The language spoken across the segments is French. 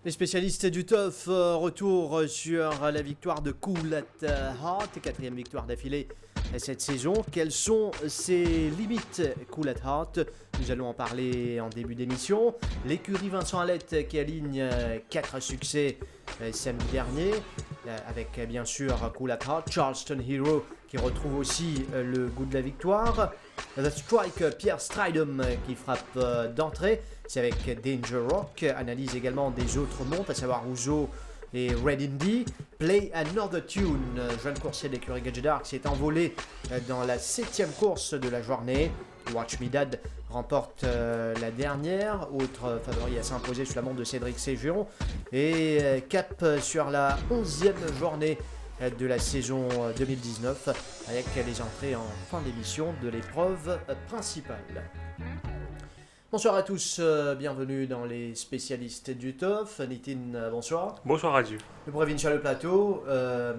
Les spécialistes du TOF, retour sur la victoire de Cool at Heart, quatrième victoire d'affilée cette saison. Quelles sont ses limites Cool at Heart? Nous allons en parler en début d'émission. L'écurie Vincent Alette qui aligne 4 succès samedi dernier, avec bien sûr Cool at Heart, Charleston Hero qui retrouve aussi le goût de la victoire. The Strike, Pierre Stridham qui frappe d'entrée, c'est avec Danger Rock. Analyse également des autres montes, à savoir Ouzo et Red Indy. Play Another Tune, jeune coursier de l'écurie Gadget Dark, s'est envolé dans la 7e course de la journée. Watch Me Dad remporte la dernière, autre favori à s'imposer sous la montre de Cédric Ségion. Et cap sur la 11e journée de la saison 2019 avec les entrées en fin d'émission de l'épreuve principale. Bonsoir à tous, bienvenue dans les spécialistes du TOF. Nitin, bonsoir. Bonsoir à Dieu. Nous revenons sur le plateau,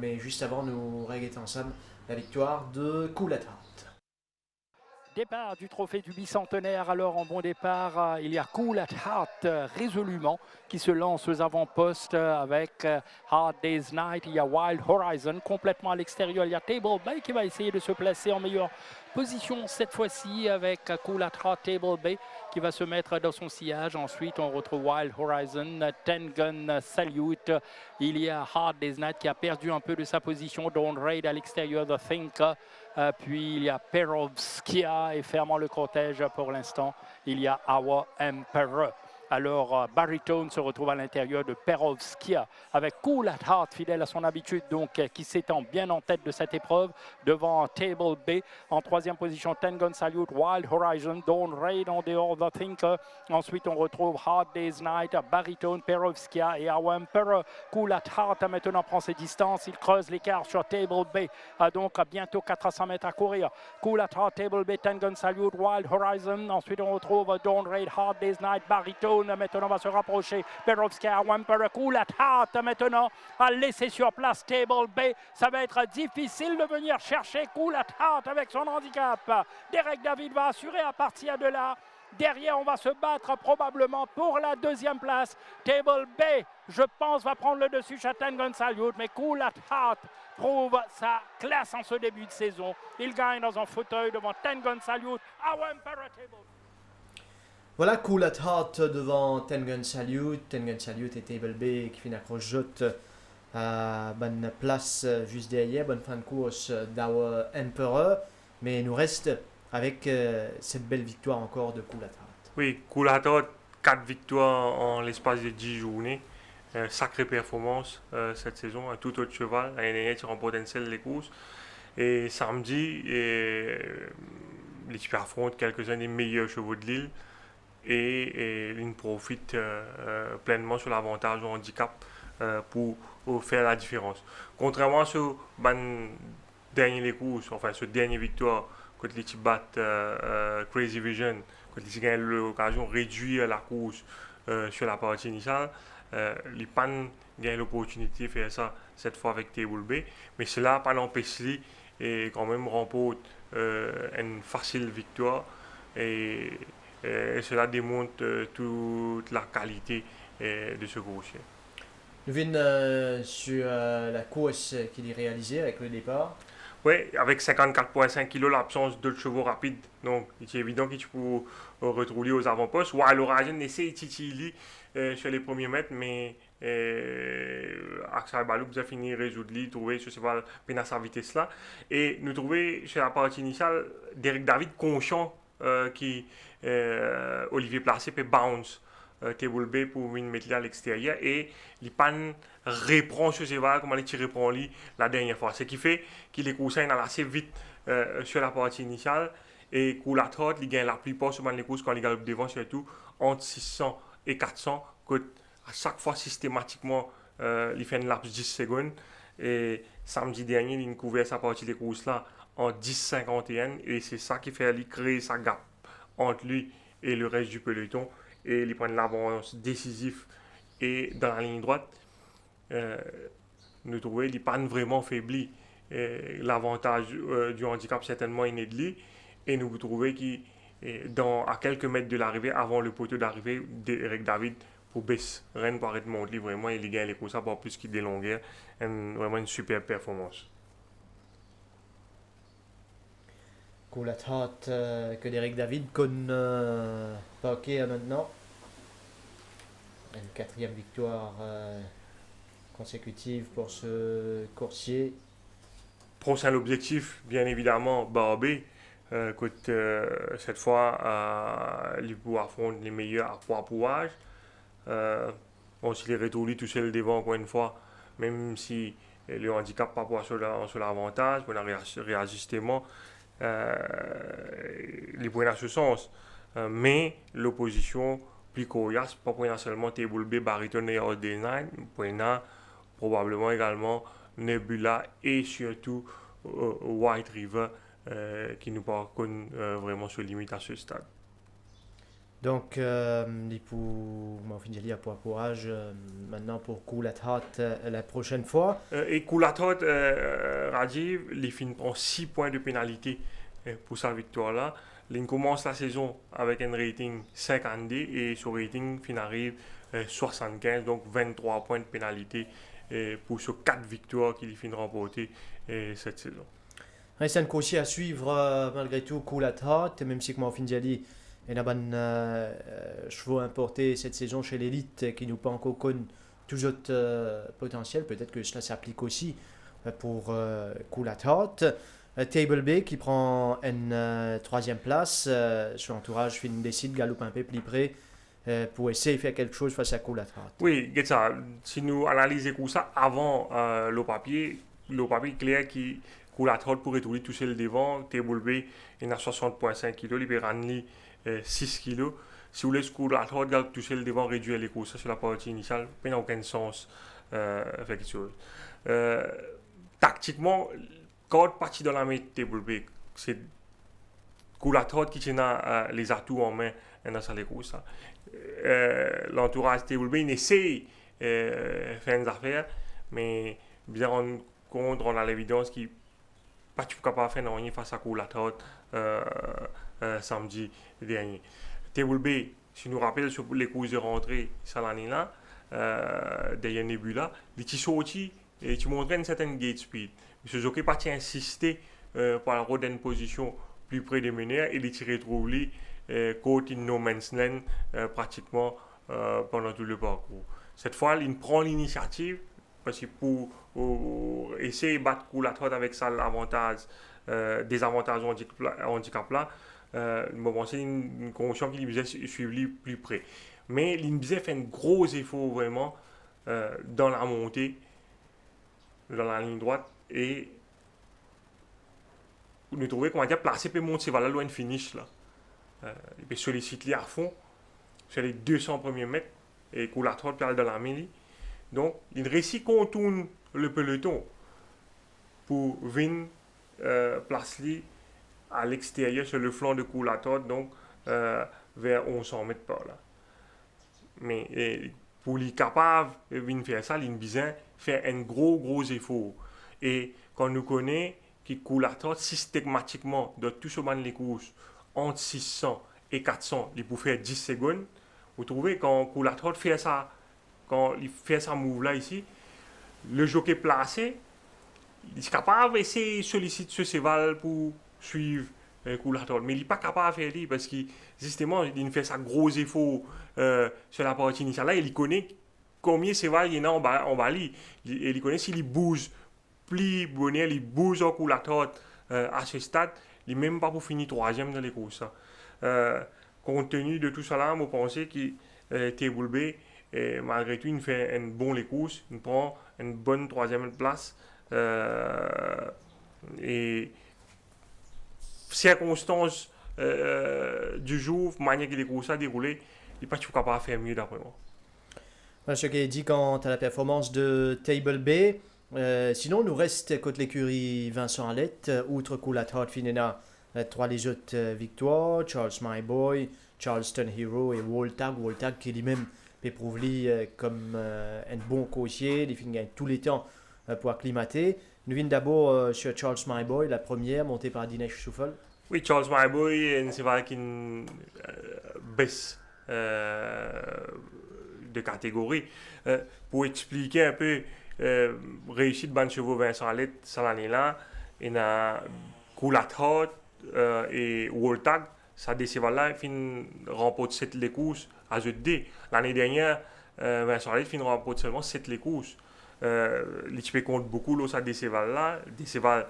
mais juste avant, nous regrettons ensemble la victoire de Cool at Heart. Départ du trophée du bicentenaire. Alors en bon départ, il y a Cool at Heart résolument qui se lance aux avant-postes avec Hard Day's Night. Il y a Wild Horizon complètement à l'extérieur. Il y a Table Bay qui va essayer de se placer en meilleure position cette fois-ci avec Cool at Heart, Table Bay qui va se mettre dans son sillage. Ensuite, on retrouve Wild Horizon, Ten Gun Salute. Il y a Hard Day's Night qui a perdu un peu de sa position. Don't Raid à l'extérieur de Thinker. Puis il y a Perovskia et fermant le cortège pour l'instant, il y a Our Emperor. Alors Baritone se retrouve à l'intérieur de Perovskia avec Cool at Heart, fidèle à son habitude, donc qui s'étend bien en tête de cette épreuve devant Table Bay. En troisième position, Ten Gun Salute, Wild Horizon, Dawn Raid en dehors de Thinker. Ensuite, on retrouve Hard Day's Night, Baritone, Perovskia et Our Emperor. Cool at Heart maintenant prend ses distances. Il creuse l'écart sur Table Bay. Donc bientôt 400 mètres à courir. Cool at Heart, Table Bay, Ten Gun Salute, Wild Horizon. Ensuite, on retrouve Dawn Raid, Hard Day's Night, Baritone. Maintenant va se rapprocher. Perovskia, Wamper, Cool at Heart maintenant a laissé sur place Table Bay. Ça va être difficile de venir chercher Cool at Heart avec son handicap. Derek David va assurer à partir de là. Derrière, on va se battre probablement pour la deuxième place. Table Bay, je pense, va prendre le dessus chez Ten Gun Salute, mais Cool at Heart prouve sa classe en ce début de saison. Il gagne dans un fauteuil devant Ten Gun Salute. Wamper, Table. Voilà, Cool at Heart devant Ten Gun Salute et Table Bay qui fait une accroche-joute à bonne place juste derrière, bonne fin de course d'Our Emperor, mais il nous reste avec cette belle victoire encore de Cool at Heart. Oui, Cool at Heart, 4 victoires en l'espace de 10 journées. Sacrée performance cette saison, un tout autre cheval. L'année dernière, il remporte les courses. Et samedi, l'équipe affronte quelques-uns des meilleurs chevaux de l'île. Et il profite pleinement sur l'avantage du handicap pour faire la différence. Contrairement à ce dernier courses, enfin ce dernier victoire contre l'équipe bat Crazy Vision, quand ils gagnent l'occasion de réduire la course sur la partie initiale, les PAN gagnent l'opportunité de faire ça cette fois avec Table Bay, mais cela pas l'empêcher et quand même remporte une facile victoire et cela démontre toute la qualité de ce coursier. Nous venons sur la course qu'il a réalisée avec le départ. Oui, avec 54,5 kg, l'absence d'autres chevaux rapides. Donc, il est évident que tu peux retrouver aux avant-postes. Wild Horizon essaie de titiller sur les premiers mètres, mais Axel Baloub a fini résoudre, trouver ce cheval à sa vitesse là. Et nous trouver chez la partie initiale, Derek David conscient qui Olivier Placé peut bounce table B pour venir mettre à l'extérieur et il pan reprend ce cheval comme il tiré pour lui la dernière fois. Ce qui fait qu'il est cousin assez vite sur la partie initiale et cool à trot, il gagne la plupart sur les courses quand il galope devant, surtout entre 600 et 400, que à chaque fois systématiquement il fait une laps 10 secondes. Et samedi dernier, il a couvert sa partie des courses là en 10,51 et c'est ça qui fait lui créer sa gap entre lui et le reste du peloton et il prend l'avance décisif et dans la ligne droite nous trouvons qu'il n'est pas vraiment faibli. L'avantage du handicap certainement est né de lui et nous trouvons qu'il à quelques mètres de l'arrivée, avant le poteau d'arrivée d'Eric David pour baisser Rennes pour arrêter de monter vraiment il gagne les courses pour plus qu'il des longueurs, vraiment une super performance. Cool at Heart que d'Eric David connaît Paquet maintenant. Une quatrième victoire consécutive pour ce coursier. Prochain l'objectif, bien évidemment, Barbé. Cette fois, il peut affronter les meilleurs à poids pouage. Bon, s'il est retourné tout seul devant, encore une fois, même si le handicap par rapport sur l'avantage, pour un réajustement, il prend dans ce sens. Mais l'opposition plus coriace, pas pour seulement Table B, Bariton et Ordenine, pour probablement également Nebula et surtout White River qui nous parcourent vraiment sur limite à ce stade. Donc, pour Morphine à poids courage maintenant pour Cool at Heart la prochaine fois. Et Cool at Heart, Rajiv, il finit en 6 points de pénalité pour sa victoire-là. Il commence la saison avec un rating 52 et son rating arrive 75, donc 23 points de pénalité pour ces 4 victoires qu'il finit remporter cette saison. Reste un coursier à suivre malgré tout Cool at Heart, même si comme Morphine Diali et a des chevaux importés cette saison chez l'élite qui nous pas encore connu tout autre potentiel. Peut-être que cela s'applique aussi pour Cool at Heart. Table B qui prend une troisième place. Son entourage décide galope un peu plus près pour essayer de faire quelque chose face à Cool at Heart. Oui, ça. Si nous analysons ça avant le papier clair qui Cool at Heart pourrait trouver tout seul devant. Table B il a 60,5 kg, il peut ramener 6 kg. Si vous voulez Cool at Heart tout seul devant réduire les courses sur la partie initiale, ça n'a aucun sens faire quelque chose. Tactiquement, quand parti dans la main Table B, c'est Cool at Heart qui tient les atouts en main dans les courses. L'entourage Table B il essaie de faire des affaires, mais bien en compte, on a l'évidence qu'il pas capable de faire rien face à Cool at Heart samedi dernier. Table B, si nous rappelons sur les courses de rentrée cette année-là, derrière Nebula, il est sorti et tu montrais une certaine gate speed. M. Jockey parti insister par la route d'une position plus près des meneurs et il est retrouvé côté no man's land pratiquement pendant tout le parcours. Cette fois, il prend l'initiative parce que pour essayer de battre Cool at Heart avec ça l'avantage des avantages handicap là, je pense une conscience qu'il devait suivre plus près. Mais il devait faire un gros effort vraiment dans la montée, dans la ligne droite et nous trouvons qu'on va dire placer pour monter vers la loin de finish là. Il peut solliciter à fond sur les 200 premiers mètres et Cool at Heart dans la mêlée. Donc, il réussit contourne le peloton pour venir placer à l'extérieur sur le flanc de Cool at Heart, donc vers 1100 mètres par là. Mais pour lui capable de venir faire ça, il a besoin de faire un gros effort. Et quand nous connaissons que Cool at Heart systématiquement dans tout ce moment les courses entre 600 et 400, il peut faire 10 secondes. Vous trouvez quand Cool at Heart fait ça, quand il fait sa move là ici, le jockey placé, il est capable d'essayer de solliciter ce cheval pour suivre Cool at Heart, mais il n'est pas capable de faire ça parce que justement il fait sa gros effort sur la partie initiale là, il connaît combien de cheval il y en a en bas et il connaît s'il bouge plus bonheur, il bouge en Cool at Heart à ce stade, il n'est même pas pour finir troisième dans les courses. Compte tenu de tout cela, je pense que Table B. Et malgré tout, il fait une bonne les courses, il prend une bonne troisième place. Et circonstances du jour, manière que les courses a déroulé, il n'est pas toujours capable de faire mieux d'après moi. Voilà ce qui est dit quant à la performance de Table B. Sinon, nous reste côté l'écurie Vincent Allette, outre Cool Heart Finena, trois les autres victoires, Charles Myboy, Charleston Hero et Woltag. Woltag qui lui-même peut prouver comme un bon coachier, il finit tous les temps pour acclimater. Nous venons d'abord sur Charles Myboy, la première, montée par Dinesh Souffle. Oui, Charles Myboy, c'est vrai qu'il baisse de catégorie. Pour expliquer un peu réussite de chevaux Vincent Allette cette année-là, il y a Cool Heart et Woltag. Ça décevant là, il remporte 7 les courses à ZD. L'année dernière, Vincent Allette remporte seulement 7 les courses. L'ITP compte beaucoup là, ça décevant là. Décevant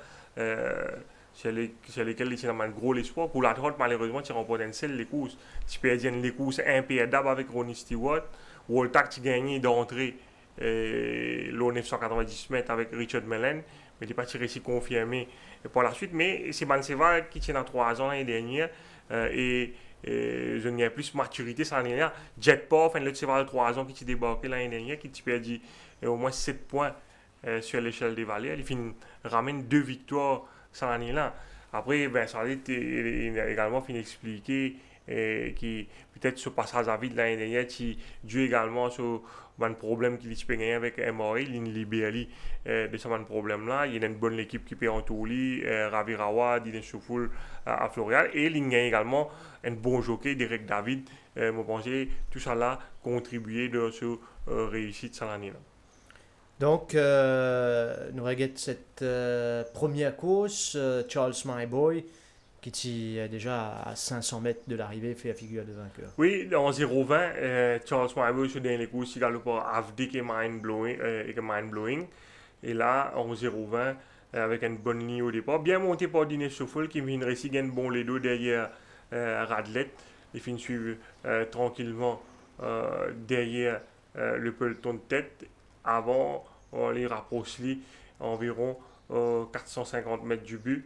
sur lesquels il y a un gros espoir. Pour la droite, malheureusement, tu remportes une seule les courses. Tu peux dire les courses impérables avec Ronnie Stewart. Woltag, tu gagné d'entrée l'eau 990 mètres avec Richard Mellon, mais il n'est pas réussi confirmé pour la suite. Mais c'est Banseva qui tient dans 3 ans l'année dernière et je n'ai plus maturité cette année dernière. Jetpaw, enfin, le cheval de 3 ans qui s'est débarqué l'année dernière, qui t'a perdu au moins 7 points sur l'échelle des valeurs. Il ramène 2 victoires cette année-là. Après, Vincent Allette a également fini d'expliquer qui peut-être ce passage à vide l'année dernière, qui dû également sur un problème qu'il peut gagner avec MRI, il libère de ce problème-là. Il y a une bonne équipe qui peut entourer, Ravi Rawat, Dinesh Souffle à Florial, et il y a également un bon jockey, Derek David. Je pense que tout ça là contribué de ce réussite cette année-là. Donc, nous regardons cette première course, Charles Myboy, qui est déjà à 500 mètres de l'arrivée, fait la figure de vainqueur. Oui, en 0,20, Charles Myboy sur les courses, il galope AFD qui est mind-blowing. Et là, en 0,20, avec une bonne ligne au départ, bien monté par Dinesh Souffle qui vient réussir gagner bon les deux derrière Radlett. Il finit suivre tranquillement derrière le peloton de tête. Avant, on les rapproche environ 450 mètres du but.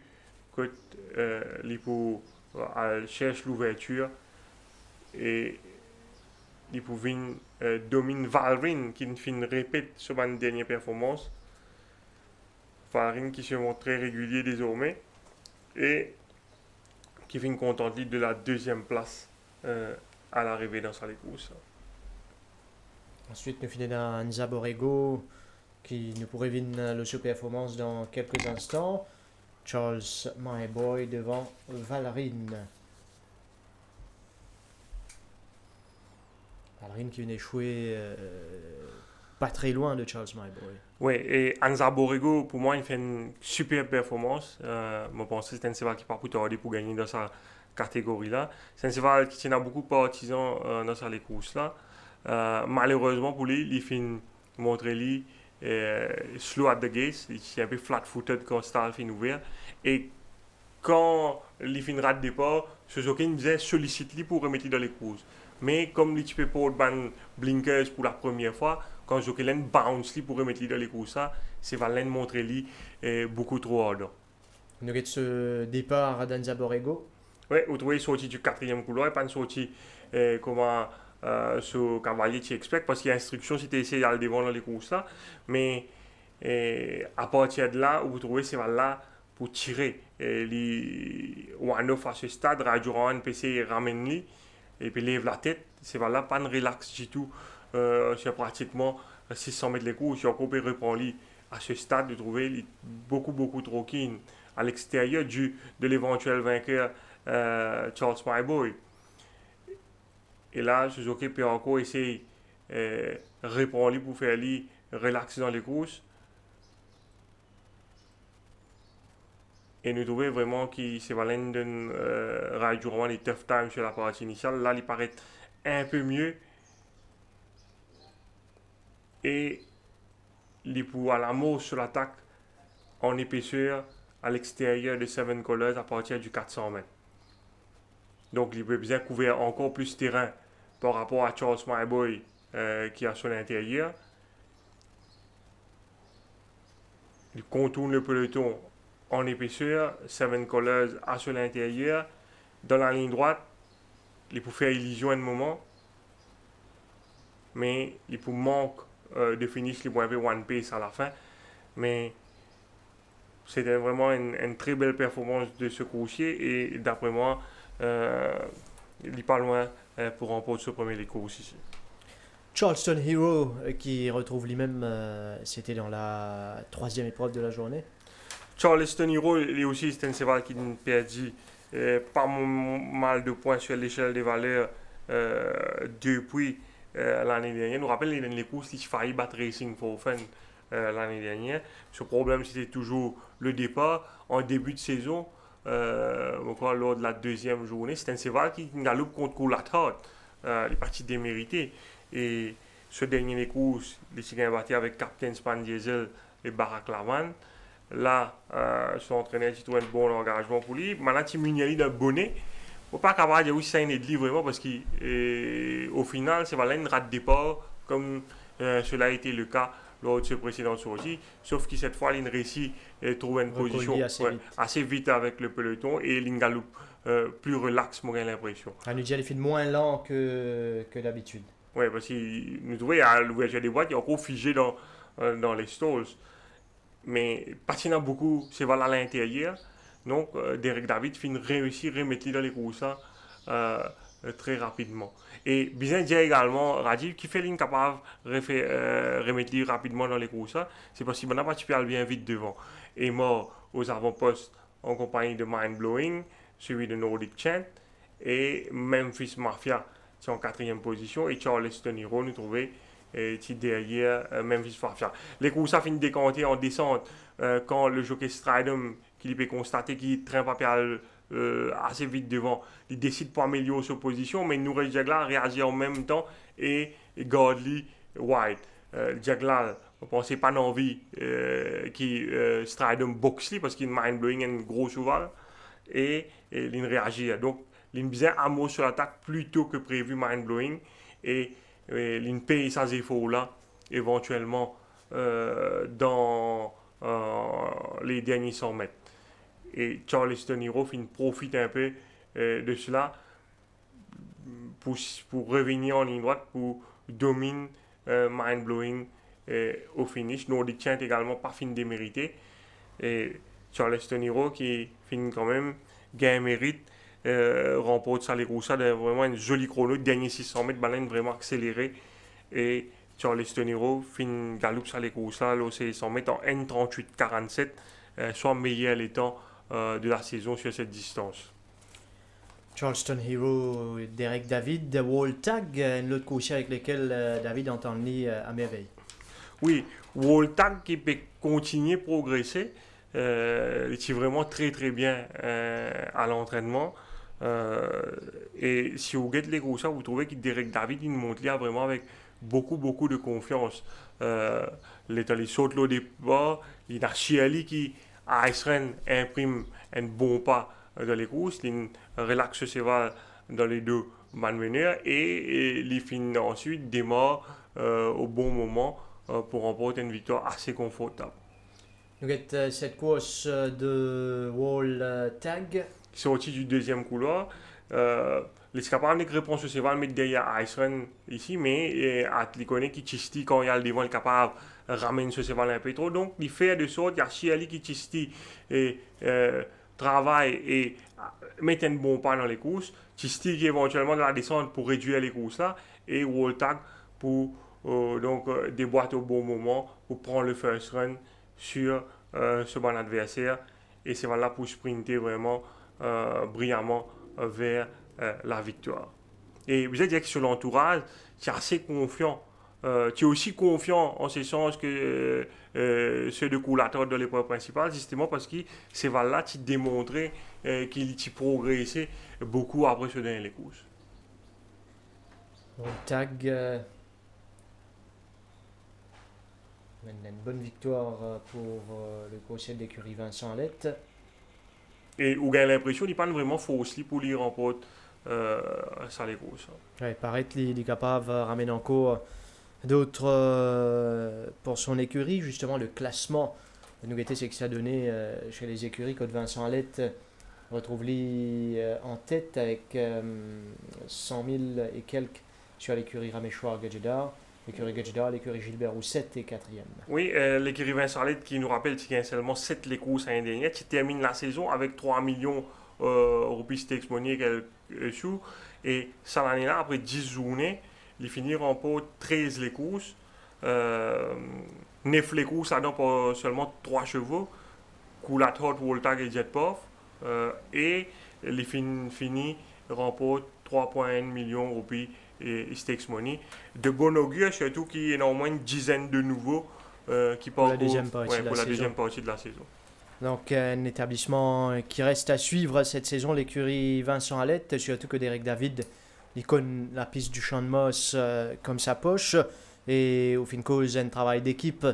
L'Ipo cherche l'ouverture et l'Ipo domine Valrin qui répète sur ma dernière performance. Valrin qui se montre très régulier désormais et qui finit content de la deuxième place à l'arrivée dans sa course. Ensuite, nous finissons dans Nza Borrego qui nous pourrait venir le show performance dans quelques instants. Charles Myboy devant Valrin. Valrin qui vient échouer pas très loin de Charles Myboy. Oui, et Nza Borrego, pour moi, il fait une super performance. Je pense que c'est un cheval qui part pour tarder pour gagner dans sa catégorie-là. C'est un cheval qui tient beaucoup de partisans dans sa course-là. Malheureusement pour lui, il fait montrer lui slow at the gates, il est un peu flat-footed quand Star fin ouvert et quand il fait une rate de départ, Suzuki me disait sollicite lui pour remettre dans les courses. Mais comme il peut pour ban blinkers pour la première fois, quand Suzuki bounce lui pour remettre dans les courses, ça c'est Valen montrer lui beaucoup trop hard. Nous avons ce départ d'Nza Borrego. Oui, vous trouvez sorti du 4e couloir et pas une sortie comment ce cavalier tu expectes parce qu'il y a instruction si tu essaies d'aller devant dans les courses là mais à partir de là vous trouvez c'est là pour tirer les one-off à ce stade Rajuran NPC ramène lui et puis lève la tête c'est là pas de relax du tout c'est pratiquement 600 mètres les courses si on peut reprendre lui à ce stade de trouver beaucoup trop keen à l'extérieur de l'éventuel vainqueur Charles Myboy. Et là, Suzuki peut encore essayer de répondre pour faire lui relaxer dans les courses. Et nous trouvons vraiment que c'est Valen d'un ride du roman des tough times sur la partie initiale. Là, il paraît un peu mieux. Et il peut à la mort sur l'attaque en épaisseur à l'extérieur de Seven Colors à partir du 400 mètres. Donc, il peut bien couvrir encore plus de terrain par rapport à Charles Myboy qui a sur l'intérieur. Il contourne le peloton en épaisseur. Seven Colors a sur l'intérieur. Dans la ligne droite, il peut faire illusion à un moment. Mais il peut manquer de finish, il peut avoir one pace à la fin. Mais c'était vraiment une très belle performance de ce coursier. Et d'après moi, il n'est pas loin pour remporter ce premier des courses ici. Charleston Hero qui retrouve lui-même, c'était dans la 3e épreuve de la journée. Charleston Hero, lui aussi, c'est un cheval qui a perdu pas mal de points sur l'échelle des valeurs depuis l'année dernière. Nous rappelons les courses, il a failli battre Racing for Fun l'année dernière. Ce problème, c'était toujours le départ. En début de saison, lors de la 2e journée, c'est un cheval qui galope contre Cool Heart. Il est parti démérité. Et ce dernier des courses, il s'est battu avec Captain Span Diesel et Barack Lavan. Là, son entraîneur a trouvé un bon engagement pour lui. Maintenant, il a d'un bonnet. Il ne faut pas capable de dire aussi ça de lui vraiment parce qu'au final, c'est voilà une rate départ comme cela a été le cas lors de ce précédent sortie. Sauf que cette fois, il a réussi à trouver une position assez vite avec le peloton et il galope plus relax, moi j'ai l'impression. On nous dit qu'il fait moins lent que d'habitude. Oui, parce que nous trouvons à l'ouverture des boîtes, il est encore figé dans les stalls. Mais patinant beaucoup, c'est voilà à l'intérieur. Donc, Derek David réussit à remettre dans les courses très rapidement. Et bien dire également, Rajiv, qui fait capable de remettre rapidement dans les courses, c'est parce qu'il n'a pas participé bien vite devant. Et mort aux avant-postes en compagnie de Mind Blowing, suivi de Nordic Chant, et Memphis Mafia, c'est en 4e position, et Charleston Hero, nous trouvons derrière Memphis Mafia. Les courses finissent décanter en descente quand le jockey Stridham, qui peut constater qu'il traîne pas assez vite devant, il décide pour améliorer sa position, mais Nourel Jagla réagit en même temps et Godly White. Jagla, on ne pensait pas d'envie qui Stridham boxe parce qu'il mind blowing un gros cheval et il réagit. Donc, il a un mot sur l'attaque plutôt que prévu mind blowing et il paye ces efforts-là éventuellement dans les derniers 100 mètres. Et Charleston Hero profite un peu de cela pour revenir en ligne droite, pour dominer Mind Blowing au finish. Nordic Chant également pas fin démérité. Et Charleston Hero qui finit quand même gain mérite, remporte ça les Roussas, vraiment une jolie chrono, dernier 600 mètres, baleine vraiment accéléré. Et Charleston Hero fin galope ça les Roussas, là c'est 100 mètres en N38-47, soit meilleur les temps de la saison sur cette distance. Charleston Hero, Derek David, Wall Tag, un autre coursier avec lequel David entend lier à merveille. Oui, Wall Tag qui peut continuer à progresser. Il est vraiment très très bien à l'entraînement. Et si vous regardez les coursiers, vous trouvez que Derek David il monte là vraiment avec beaucoup de confiance. Les sautes au départ, il y a Chiali qui à Iceland imprime un bon pas dans les courses, il relaxe ses cheval dans les deux malmeneurs et il finit ensuite démarre au bon moment pour remporter une victoire assez confortable. Nous avons cette course de Wall Tag. Sorti du deuxième couloir. Les capables de répondre sur cheval mettre derrière Iceland ici, mais il connaît qui chisti quand il y a le devant, il est capable de ramener ce cheval un peu trop. Donc, il fait de sorte, il y a Chiali qui chisti et travaille et met un bon pas dans les courses. Chisti qui éventuellement dans la descente pour réduire les courses là et Woltag pour déboîter au bon moment pour prendre le first run sur ce bon adversaire et c'est là pour sprinter vraiment brillamment vers la victoire. Et vous êtes dire que sur l'entourage, tu es assez confiant. Tu es aussi confiant en ce sens que ceux de Coulator de l'épreuve principale, justement parce que ces là tu démontré qu'il progressé beaucoup après ce dernier les courses. Wall Tag, une bonne victoire pour le coursier d'écurie Vincent Lett. Et on a l'impression qu'il n'est pas vraiment fausse pour lui remporter ça les courses. Ouais, paraît qu'il est capable de ramener encore d'autres pour son écurie, justement le classement. Nous guetter c'est que ça a donné chez les écuries quand Vincent Alette retrouve-lui en tête avec 100 000 et quelques sur l'écurie Raméchoir Gadjedar. L'écurie Gadjedar, l'écurie Gilbert Roussette est 4e. Oui, l'écurie Vincent Alette qui nous rappelle qu'il y a seulement 7 les courses l'année dernière, qui termine la saison avec 3 millions roupies stakes money quelques sous. Et ça l'année-là, après 10 journées, ils finiront pour 13 les courses. 9 les courses, ça donne pour seulement 3 chevaux. Coulat Hot, Voltag et Jetpuff. Et les finis remportent 3,1 millions roupies et stakes money. De bon augure, surtout qu'il y a au moins une dizaine de nouveaux qui partent pour la deuxième partie de la saison. Donc un établissement qui reste à suivre cette saison, l'écurie Vincent Alette, surtout que Derek David, il connaît la piste du Champ de Moss comme sa poche. Et au fin de cause, un travail d'équipe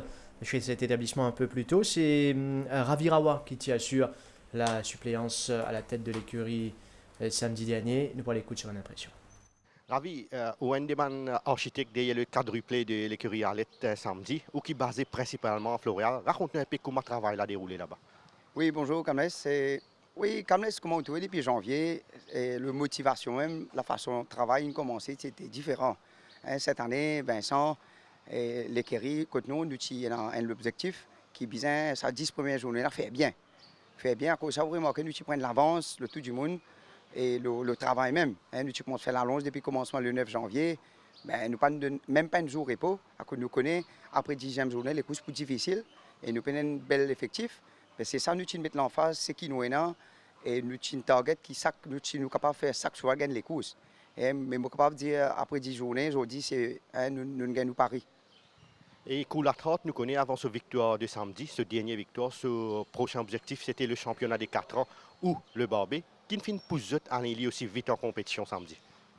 chez cet établissement un peu plus tôt. C'est Ravi Rawa qui assure la suppléance à la tête de l'écurie samedi dernier. Nous allons l'écouter sur une impression. Ravi, Wendeman, architecte derrière le quadruplé de l'écurie Arlette samedi, ou qui est basé principalement à Floréal. Raconte-nous un peu comment le travail a déroulé là-bas. Oui, bonjour Kamles. Oui, Kamles, comment on trouvait depuis janvier, et la motivation même, la façon de travailler commencer, c'était différent. Cette année, Vincent et l'écurie, côté nous, nous avons un objectif qui, bien, sa 10 premières journées, là, fait bien. Fait bien, à cause de ça, vraiment, que nous prenons l'avance, le tout du monde. Et le travail même. Nous commençons à faire l'annonce depuis le commencement le 9 janvier. Ben, nous n'avons même pas un jour de repos. Nous connaissons, après 10e journée, les courses plus difficiles. Et nous prenons un bel effectif. C'est ça, nous mettons l'emphase, c'est qui nous est là. Et nous avons un target qui nous sommes capables de faire chaque soir gagner les courses. Mais nous sommes capables de dire, après 10 journées, aujourd'hui, nous gagnons Paris. Et Coulat Hot, nous connaissons avant ce victoire de samedi, ce dernier victoire, ce prochain objectif, c'était le championnat des 4 ans ou le Barbé. Qui ne finit pas aller aussi vite en compétition samedi?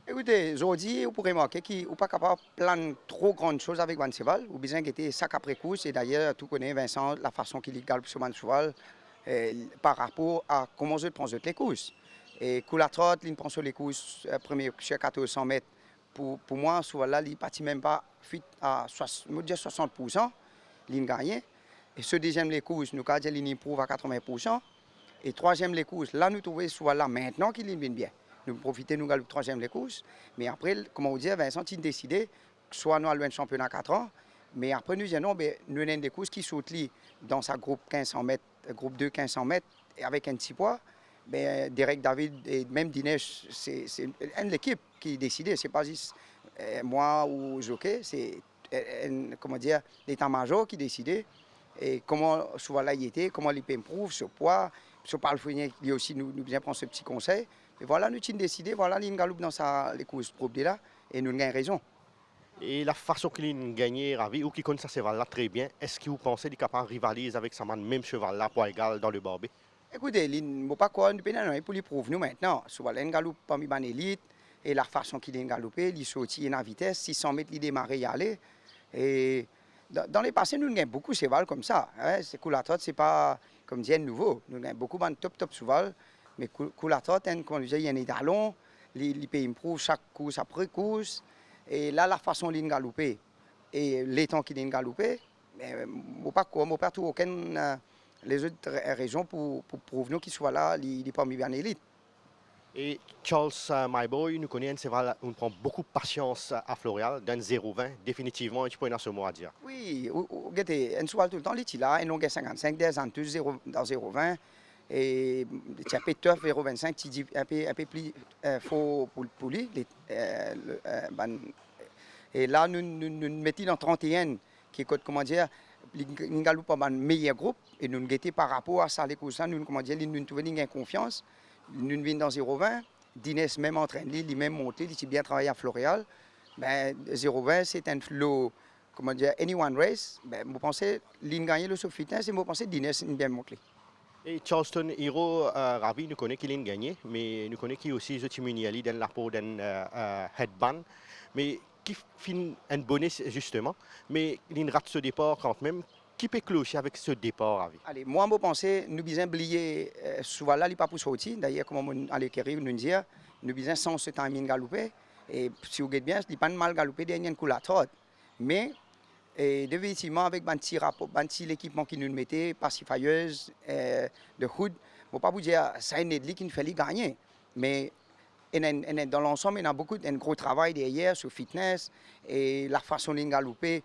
Écoutez, aujourd'hui, vous pourrez remarquer qu'il n'est pas capable de planer trop grandes choses avec Van Cheval. Ou bien qu'il était sac après course. Et d'ailleurs, tout connaît Vincent, la façon qu'il galope sur Van Cheval par rapport à comment je prends les courses. Et Coulat Hot, il prend sur les courses, premier sur 1400 mètres. Pour moi, souvent là, il ne partit même pas à 60%. Il gagne. Et ce deuxième les courses, nous avons dit qu'il prouve à 80%. Et troisième les courses, là nous trouvons soit là maintenant qu'il vient bien. Nous profitons nous le troisième les courses. Mais après, comme on dit, Vincent il a décidé, soit nous allons un championnat 4 ans, mais après nous disons non, nous avons des courses qui sautent dans sa groupe 1500 mètres, groupe 2 1500 mètres, avec un petit poids. Derek David et même Dinesh, c'est une équipe qui a décidé. Ce n'est pas juste moi ou Jockey, c'est l'état-major qui a décidé. Et comment soit là il était, comment il peut improver ce poids. Sur Paul Fournier, lui aussi, nous bien prendre ce petit conseil. Et voilà, nous avons décidé, voilà, il galoupe dans les courses propres là, et nous avons raison. Et la façon qu'il a gagné, Ravi, ou qui connaît ce cheval-là très bien, est-ce que vous pensez qu'il est capable de rivaliser avec sa même cheval-là pour égal dans le Barbé? Écoutez, il ne pas quoi, nous pouvons pour lui prouver nous maintenant. Souvent, il galoupe parmi les élites, et la façon qu'il a galoupé, il sortit en vitesse, 600 mètres, il démarrait, y aller. Et dans les passés, nous avons beaucoup de cheval comme ça. C'est Coulat Hot, c'est pas comme dire nouveau. Nous avons beaucoup de top cheval. Mais Coulat Hot, comme je disais, il y a un étalon. Il peut improver chaque course après course. Et là, la façon dont il galoupé et les temps qu'il a galoupé, je ne pas trouver aucune les autres régions pour prouver qu'il soit là, il n'est pas mis bien élite. Et Charles Myboy, nous connaissons un cheval, on prend beaucoup de patience à Floréal, d'un 0,20, définitivement, tu peux en ce mot à dire. Oui, regardez, un cheval tout le temps, il est là, un longueur 55, des antus dans 0,20. Et tu as un peu tough, 0,25, tu dis un peu plus faux pour lui. Et là, nous mettons dans 31, qui est, comment dire, nous galoupe pas un meilleur groupe. Et nous guettons par rapport à ça, les courses, nous, comment dire, nous trouvons une confiance. Nous venons dans 0,20. Dines même entraîné, il même monté, il a bien travaillé à Floréal. 0,20, c'est un flow, comment dire, anyone race. Je pense qu'il a gagné le saut fitness et je pense que Dines a bien monté. Et Charleston Hero, Ravi, nous connaissons qu'il a gagné, mais nous connaissons qu'il aussi Zotimuniali dans la peau d'un headband. Mais qui finit un bonus justement, mais il rate ce départ quand même. Qui peut clocher avec ce départ, Ravi? Allez, moi, je pense nous besoin oublier souvent là, il n'est pas pour sortir. D'ailleurs, comme on a l'écrit, nous dire, nous besoin sans ce timing galopé. Et si vous regardez bien, il n'est pas mal galopé derrière une couleur trop. Mais définitivement, avec un petit l'équipement qui nous mettait, pacifiyeuse, de hood, je ne pas vous dire ça est qui nous fait gagner. Mais dans l'ensemble, il y a beaucoup de gros travail derrière sur fitness et la façon de galoper,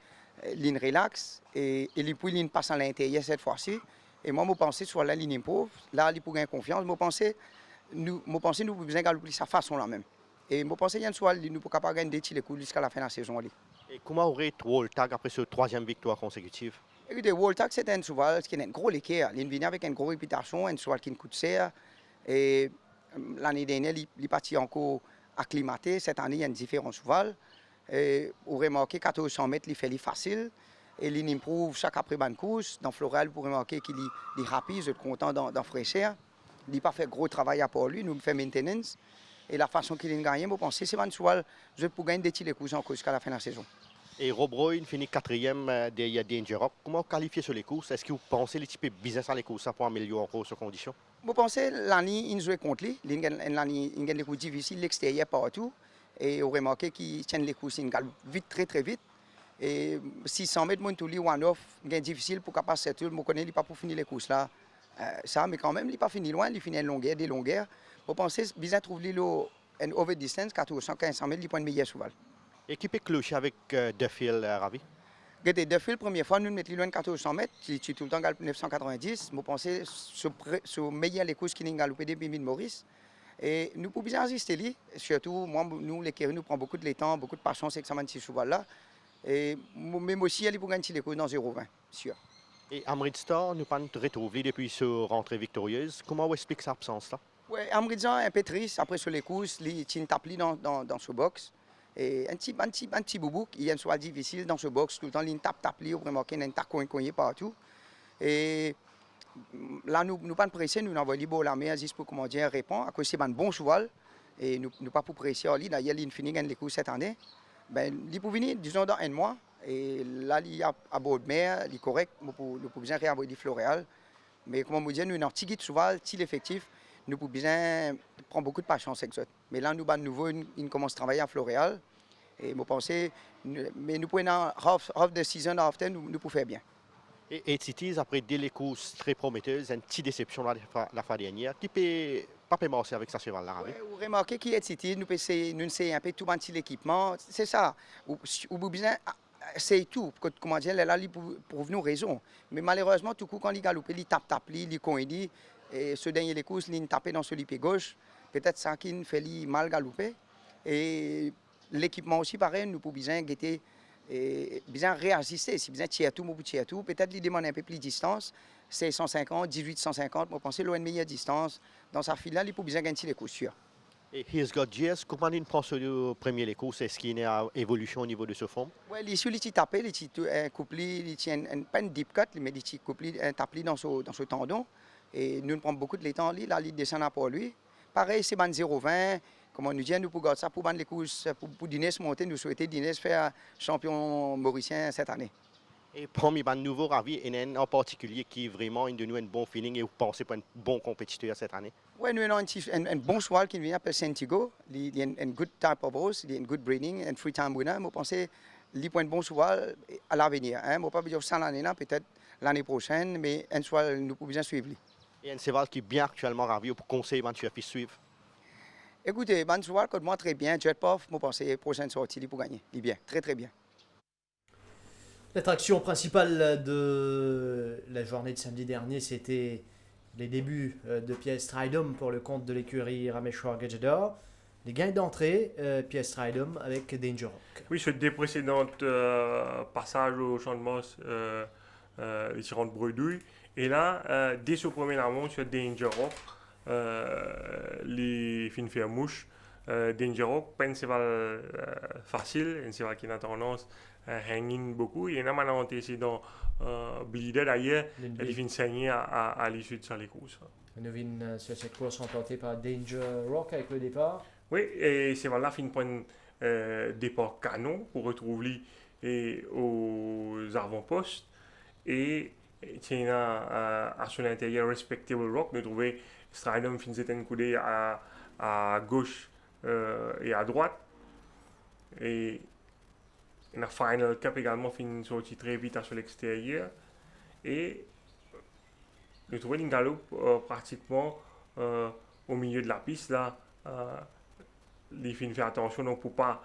ligne relax et puis ligne passe à l'intérieur cette fois-ci. Et moi, je pensais sur la ligne pauvre, là, il pour gagner confiance, je pensais nous pouvons besoin galoper sa façon là même. Et je pensais qu'il soit nous ne pouvons pas gagner des petits coups jusqu'à la fin de la saison. Et comment aurait Woltag après cette troisième victoire consécutive? Écoutez, Woltag, c'est un cheval qui est un gros équerre. Il vient avec une grosse réputation, un cheval qui coûte cher. Et l'année dernière, il est parti encore acclimaté. Cette année, il y a un différent cheval. Vous remarquez, 1400 mètres, il fait facile. Et il improuve chaque après-bonne course. Dans Floral, vous remarquez qu'il est rapide, je suis content dans fraîcheur. Il n'a pas fait gros travail pour lui, nous fait maintenance. Et la façon qu'il a gagné, je pense que c'est un cheval je peux gagner des petits coups encore jusqu'à la fin de la saison. Et Rob Roy finit quatrième derrière Danger Rock. Comment qualifier sur les courses? Est-ce que vous pensez les types business à les courses pour améliorer encore ses conditions? Je pense que l'année, il joue contre lui. Il a des coups difficiles, l'extérieur partout. Et vous remarquez qu'il tient les courses, il galope vite, très très vite. Et 600 mètres, mon touli one-off, c'est difficile pour capable de se je connais pas pour finir les courses là. Ça, mais quand même, il n'est pas fini loin, il finit une longueur, des longueurs. Je pense que bien trouver une over distance, 400-500 mètres, il prend le meilleur cheval. Équipé clocher avec Duffield, Ravi? Regardez, Duffield, première fois, nous mettons loin de 400 mètres, qui tout le temps galopé 990. Je pense que c'est le meilleur les courses qui nous galopé depuis Maurice. Et nous pouvons bien assister lui. Surtout, moi, nous, les Kéris, nous prenons beaucoup de temps, beaucoup de patience avec ce cheval-là. Et même aussi, elle est pour gagner les courses dans 0,20, sûr. Et Amritstar, nous pas retrouvé depuis sa rentrée victorieuse. Comment on explique sa absence là? Oui, Amritstar est un peu triste après sur les courses, il tient tapli dans ce box. Et un petit boubou, il y a un soir difficile dans ce box, tout le temps il tape li, vraiment qu'il y a un tas coin partout. Et là, nous pas pressés, nous envoyons beau la mer juste pour comment dire répondre, à cause c'est un bon cheval et nous pas pour presser lui. D'ailleurs, il finit les courses cette année. Ben, il peut venir, disons, dans un mois. Et là, il est à bord de mer, il est correct, nous pouvons bien réavoir du Floréal. Mais comme on dit, nous avons un petit guide cheval, petit effectif, nous pouvons bien prendre beaucoup de patience avec ça. Mais là, nous avons nouveau, il commence à travailler à Floréal. Et je pense, mais nous pouvons, half de season after, nous pouvons faire bien. Et 8 Cities, après des courses très prometteuses, une petite déception la fois dernière, qui peut pas commencer avec sa cheval là. Ouais, vous remarquez qu'il y a 8 Cities, nous essayons un peu tout petit l'équipement, c'est ça. Ou bien c'est tout, comment dire, là, pour nous raison. Mais malheureusement, tout coup, quand il galope, il tape, il coïncident, et ce dernier les courses, il tape dans celui pied gauche. Peut-être ça qui fait mal galoper. Et l'équipement aussi, pareil, nous pouvons bien guetter et bien réassister. Si bien tirer tout, peut-être lui demander un peu plus de distance. C'est 150, 1850, je pense que c'est une meilleure distance. Dans sa file là, il peut bien gagner les courses sûres. Et Here's God JS, comment il prend ce premier les courses? Est-ce qu'il y a une évolution au niveau de ce forme? Oui, il est tapé, il est couplé, il tient pas une deep cut, mais il est couplé, tapé dans ce tendon. Et nous prenons beaucoup de temps, là, il descend pour lui. Pareil, c'est 0,20. Comme on nous dit, nous pouvons ça pour les courses, pour Dines monter, nous souhaitons Dines faire champion mauricien cette année. Et parmi les nouveaux ravis, il y en a un en particulier qui vraiment de nous un bon feeling et vous pensez pour un bon compétiteur cette année? Oui, nous avons un bon cheval qui vient s'appelle Santiago. Il a un good type of horse, il a un good breeding, un free time winner. Je pense qu'il est un bon cheval à l'avenir. Je ne peux pas dire ça l'année là, peut-être l'année prochaine, mais un cheval, nous pouvons bien suivre. Et un cheval qui est bien actuellement ravi pour conseiller mon chef suivre. Écoutez, un cheval que moi très bien, Jetpuff, je pense que la prochaine sortie, il pour gagner. Il est bien, très très bien. L'attraction principale de la journée de samedi dernier, c'était les débuts de Pièce Stridum pour le compte de l'écurie Rameshwar Gajador. Les gains d'entrée, Pièce Stridum avec Danger Rock. Oui, sur des précédentes passages au champ de Moss, les tirants de bredouille. Et là, dès ce premier amont sur Danger Rock, les fins faire mouche. Danger Rock, pas un cheval facile, un cheval qui a tendance hanging beaucoup. Il y en a maintenant ici dans Bleeder d'ailleurs, elle finit saigner à l'issue de les courses. Novine sur cette course remportée par Danger Rock avec le départ. Oui, et c'est voilà fin point départ canon pour retrouver lui aux avant-postes et tiens à son intérieur Respectable Rock, nous trouver Stridum finissait un coudé à gauche et à droite. Et la Final Cup également finit sorti très vite sur l'extérieur. Et je trouvais une galope pratiquement au milieu de la piste. Là, il faut faire attention donc, pour ne pas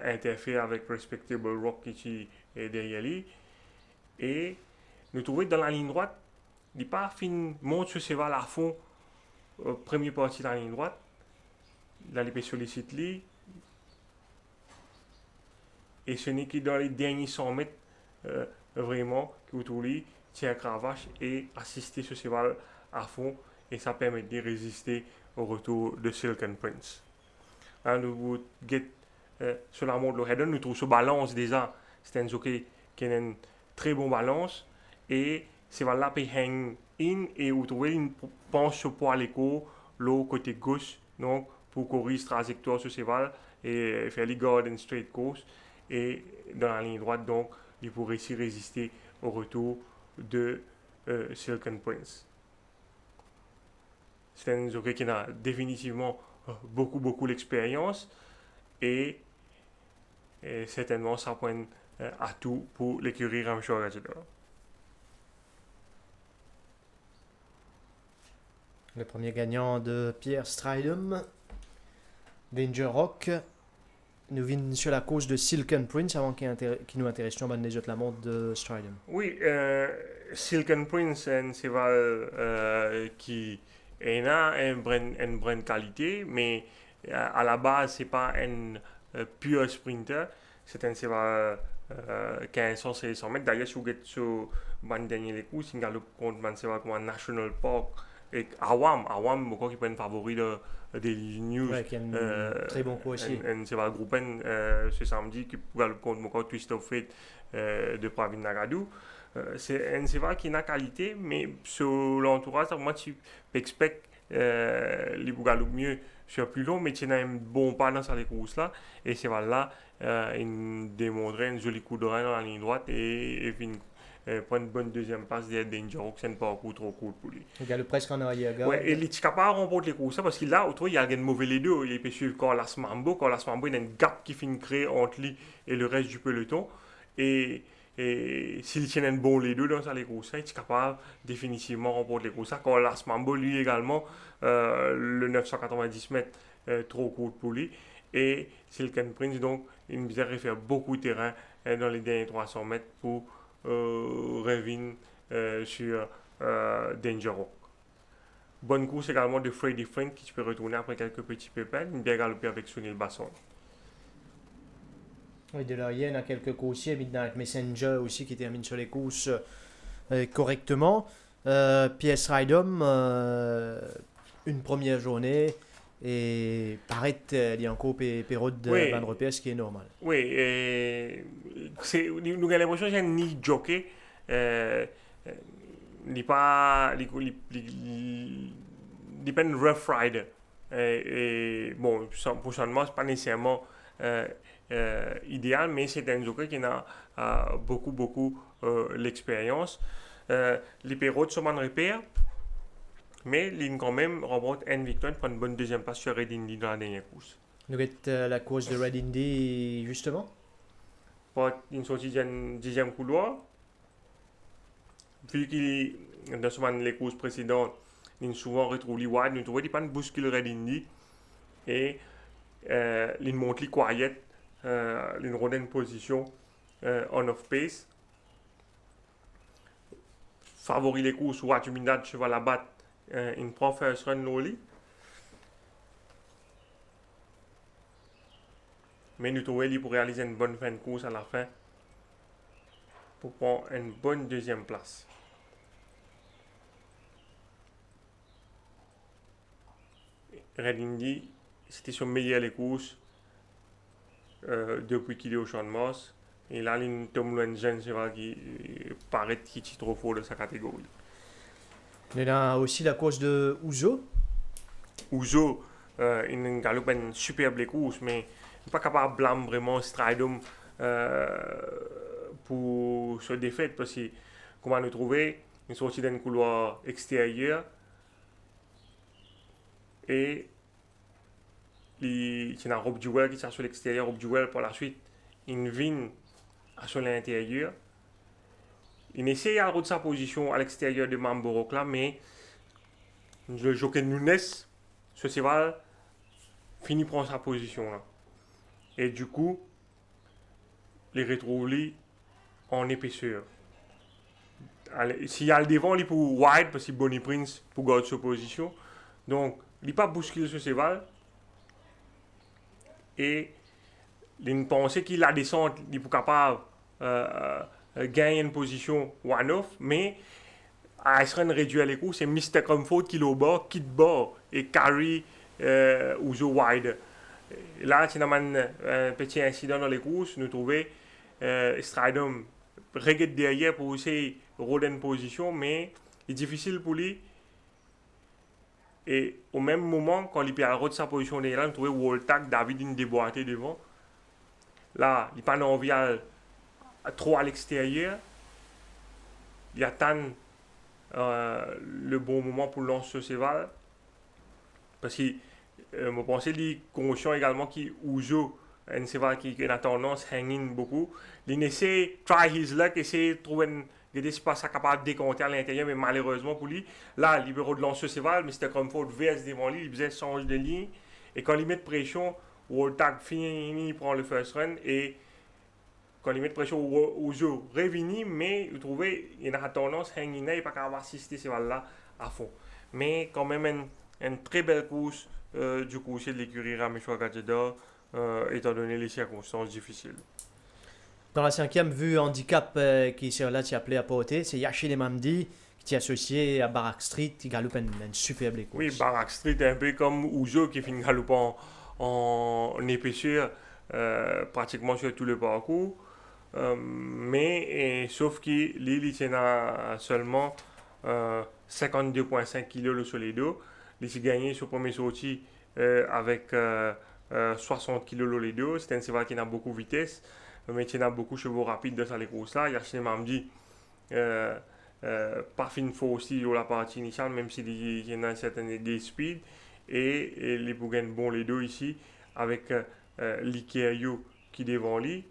interférer avec Respectable Rock qui est derrière lui. Et nous trouvons dans la ligne droite, il n'est pas fin monte sur ses valles à fond, première partie de la ligne droite. Là, il peut solliciter lui. Et ce n'est que dans les derniers 100 mètres, vraiment, que vous trouvez, tient cravache et assister sur ses valles à fond. Et ça permet de résister au retour de Silken Prince. Hein, nous sur la montre de Hedon, nous trouvons ce balance déjà. C'est un jockey qui a une très bonne balance. Et c'est là qu'il hang in et vous trouvez une penche sur poids l'écho, l'eau côté gauche, donc pour courir trajectoire sur ses valles et faire les garden straight course. Et dans la ligne droite, donc, il pourrait réussir à résister au retour de Silken Prince. C'est un jockey qui a définitivement beaucoup d'expérience et certainement ça point atout pour l'écurie Ramshore Agidor. Le premier gagnant de Pierre Stridham, Danger Rock. Nous venons sur la course de Silken Prince avant qu'il nous intéresse déjà la montre de Stridham. Oui, Silken Prince c'est un cheval qui a une bonne qualité, mais à la base c'est pas un pur sprinter. C'est un cheval qui a un sens et 100 mètres. D'ailleurs, si vous êtes sur le dernier coup, si vous avez contre un cheval comme un National Park et Awam, je crois qu'il peut être favori de Daily News. Ouais, qui a un très bon coup aussi. Un cheval groupé ce samedi qui peut contre Twist of Fate de Pravin Nagadou. C'est un cheval qui a une qualité, mais sur l'entourage, moi, tu expectes les Bougalou mieux sur plus long, mais tu as un bon pas dans ces courses-là. Et ce cheval-là, il démontrait un joli coup de rein dans la ligne droite et prendre une bonne deuxième passe derrière Danger Rock, c'est un parcours trop court pour lui. Il gagne presque en arrière. Ouais, et il est capable de remporter les courses parce qu'il là, il y a un mauvais les deux. Il peut suivre Carlos Mambo. Carlos Mambo, il y a une gap qui finit créer entre lui et le reste du peloton. Et s'il tient un bon les deux dans les courses, il est capable définitivement de remporter les courses. Carlos Mambo, lui également, le 990 mètres, trop court pour lui. Et Silken Prince, donc, il nous a fait beaucoup de terrain dans les derniers 300 mètres pour revenir sur Danger Rock. Bonne course également de Freddy Frank qui peut retourner après quelques petits pépins. Il bien galopé avec Sunil Basson. Oui, de l'arrière, il y a quelques coursiers. Midnight Messenger aussi qui termine sur les courses correctement. Pierre Stridham, une première journée. Et paraît il y a encore Perrault de Van Repère, ce qui est normal. Oui, nous avons l'impression qu'il y a un nid jockey. Il n'est pas un rough rider. Et bon, prochainement, ce n'est pas nécessairement idéal, mais c'est un jockey qui a beaucoup l'expérience. Les Perrault sont en repère. Mais il quand même remporte une victoire, prend une bonne deuxième place sur Red Indy dans la dernière course. Nous avons la course de Red Indy, justement. Pour une sortie du dixième couloir. Vu qu'il dans les courses précédentes, il souvent retrouve les wide, nous trouvons qu'il pas bouscule Red Indy. Et il monte les quiet, il rôde une position on off pace. Favori les courses, ou tu minades cheval à battre. Il prend first run lowly. Mais nous trouvons qu'il pour réaliser une bonne fin de course à la fin pour prendre une bonne deuxième place. Red Indy, c'était son meilleur les courses depuis qu'il est au Champ de Mars. Et là, il tombe loin de jeune cheval qui paraît qu'il est trop fort de sa catégorie. Il y a aussi la course de Ouzo. Ouzo, il galope une superbe course, mais il n'est pas capable de blâmer vraiment Stridham pour ce défaite. Parce que, comment nous trouver, il est sorti d'un couloir extérieur et il y a Rob Jewell qui est sur l'extérieur, Rob Jewell par la suite, il vient sur l'intérieur. Il essaie de sa position à l'extérieur de Mamborok là, mais le jockey Nunes, ce cheval, finit prendre sa position là. Et du coup, les retrouve en épaisseur. S'il y a le devant, il pour wide, parce que Bonnie Prince pour garder sa position. Donc, il n'a pas bousculé ce cheval. Et il pensait qu'il a descente, il est capable gagner une position one-off, mais à Iceland réduit les coups, c'est Mr. Comfort qui est au bas, qui est bas et carry ou the wide. Et là, il y a un petit incident dans les courses, nous trouvons Stridom regarde derrière pour essayer de rôder une position, mais il est difficile pour lui. Et au même moment, quand il perd sa position derrière, nous trouvons Woltak, David, une déboîté devant. Là, il n'a pas envie trop à l'extérieur. Il attend le bon moment pour lancer ce cheval. Parce que je pense qu'il est conscient également qu'il Ouzo, un cheval qui a tendance à hanging beaucoup. Il essaie, try his luck, essaie de trouver des espaces capables de décompter à l'intérieur, mais malheureusement pour lui, là, il veut de lancer ce cheval, mais c'était comme Ford VS devant lui, il faisait changer de ligne. Et quand il met de pression, Woltak finit, il prend le first run et quand il met de pression au jeu, revenu, mais vous trouvez, il a tendance à hanging, il n'est pas capable d'assister ce cheval-là à fond. Mais quand même, une très belle course du coup, c'est de l'écurie Raméchois Gadjeda, étant donné les circonstances difficiles. Dans la cinquième vue handicap qui est là, tu appelé à porter, c'est Yachine Mamdi qui est associé à Barak Street, qui galope une superbe course. Oui, Barak Street est un peu comme Ouzo qui finit galopant en épaisseur pratiquement sur tout le parcours. Mais sauf que Lille tient à seulement 52,5 kg sur les dos. Il s'est gagné sur premier sortie avec 60 kg les dos. C'est un cheval qui a beaucoup de vitesse, mais qui a beaucoup de chevaux rapides dans cette course-là. Yachine Mamdi pas fin fort aussi dans la partie initiale, même s'il y a un certain des speed. Et les Bougain bon les deux ici, avec l'Ikerio qui devant lui.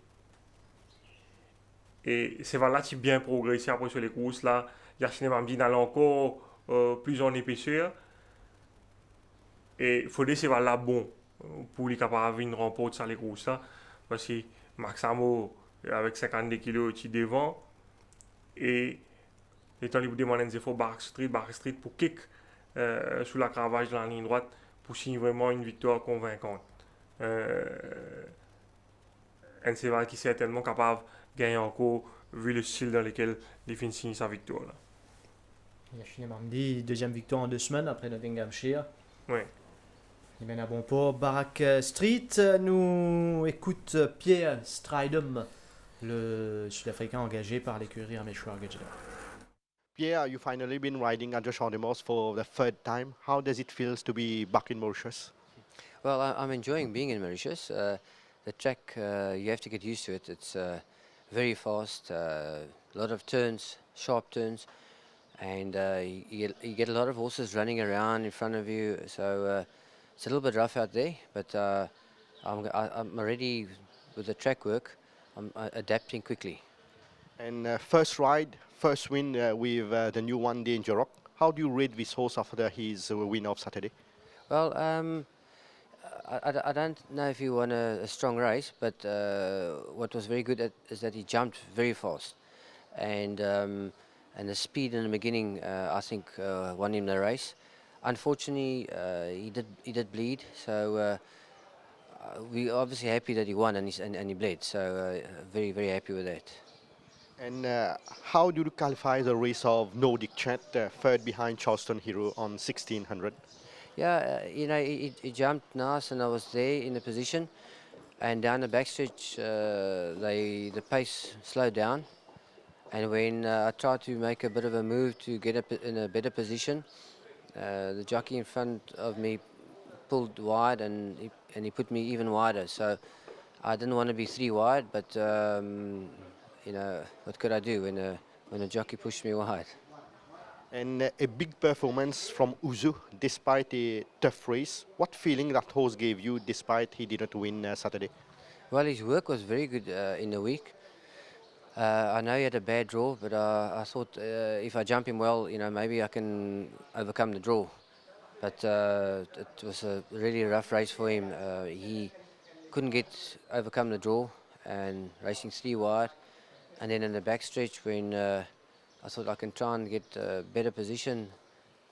Et c'est là qui bien progressé après sur les courses là. Yachine Mamdi n'a encore plus en épaisseur. Et il faut des chevaux là bon pour les capables de remporter sur les courses là. Parce que Maxamo avec 52 kg qui devant. Et étant libre de demander des efforts Barak Street pour kick sous la cravache de la ligne droite pour signer vraiment une victoire convaincante. Un cheval qui est certainement capable de gagner encore vu le style dans lequel il finit signer sa victoire. Yachine Mamdi, deuxième victoire en 2 semaines après Nottinghamshire. Oui. Il mène à bon port. Barak Street nous écoute Pierre Stridom, le Sud-Africain engagé par l'écurie Raméchois Gadjeda. Pierre, you've finally been riding at Josh Ordemos for the 3rd time. How does it feel to be back in Mauritius? Well, I'm enjoying being in Mauritius. The track, you have to get used to it. It's very fast, a lot of turns, sharp turns, and you get a lot of horses running around in front of you. So it's a little bit rough out there, but I'm already with the track work. I'm adapting quickly. And first ride, first win with the new One Danger Rock. How do you rate this horse after his win of Saturday? Well, I don't know if he won a strong race, but what was very good is that he jumped very fast, and the speed in the beginning, I think, won him the race. Unfortunately, he did bleed, so we're obviously happy that he won and he bled. So very happy with that. And how do you qualify the race of Nordic Chat, third behind Charleston Hero on 1600? Yeah, he jumped nice, and I was there in the position. And down the backstretch, the pace slowed down. And when I tried to make a bit of a move to get up in a better position, the jockey in front of me pulled wide, and he put me even wider. So I didn't want to be 3 wide, but what could I do when a jockey pushed me wide? And a big performance from Uzu despite a tough race. What feeling that horse gave you despite he didn't win Saturday? Well, his work was very good in the week. I know he had a bad draw, but I thought if I jump him well, maybe I can overcome the draw. But it was a really rough race for him. He couldn't overcome the draw and racing 3 wide. And then in the backstretch when I thought I can try and get a better position,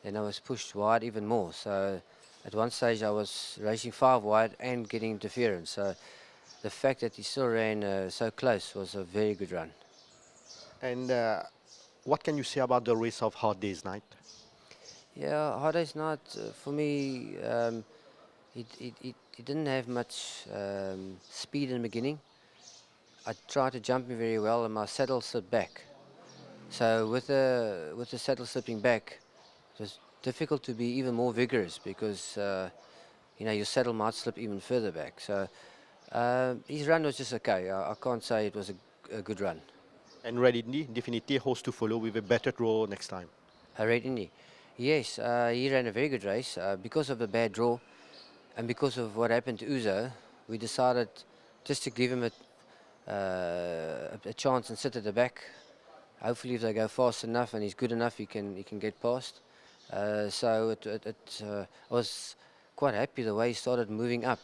then I was pushed wide even more. So at one stage I was racing 5 wide and getting interference. So the fact that he still ran so close was a very good run. And what can you say about the race of Hard Day's Night? Yeah, Hard Day's Night for me, he didn't have much speed in the beginning. I tried to jump him very well and my saddle slipped back. So with the saddle slipping back, it was difficult to be even more vigorous because your saddle might slip even further back. So his run was just okay. I can't say it was a good run. And Red Indy, definitely a horse to follow with a better draw next time. Red Indy, yes, he ran a very good race. Because of the bad draw and because of what happened to Uzo, we decided just to give him a chance and sit at the back. Hopefully if they go fast enough and he's good enough, he can get past. So I was quite happy the way he started moving up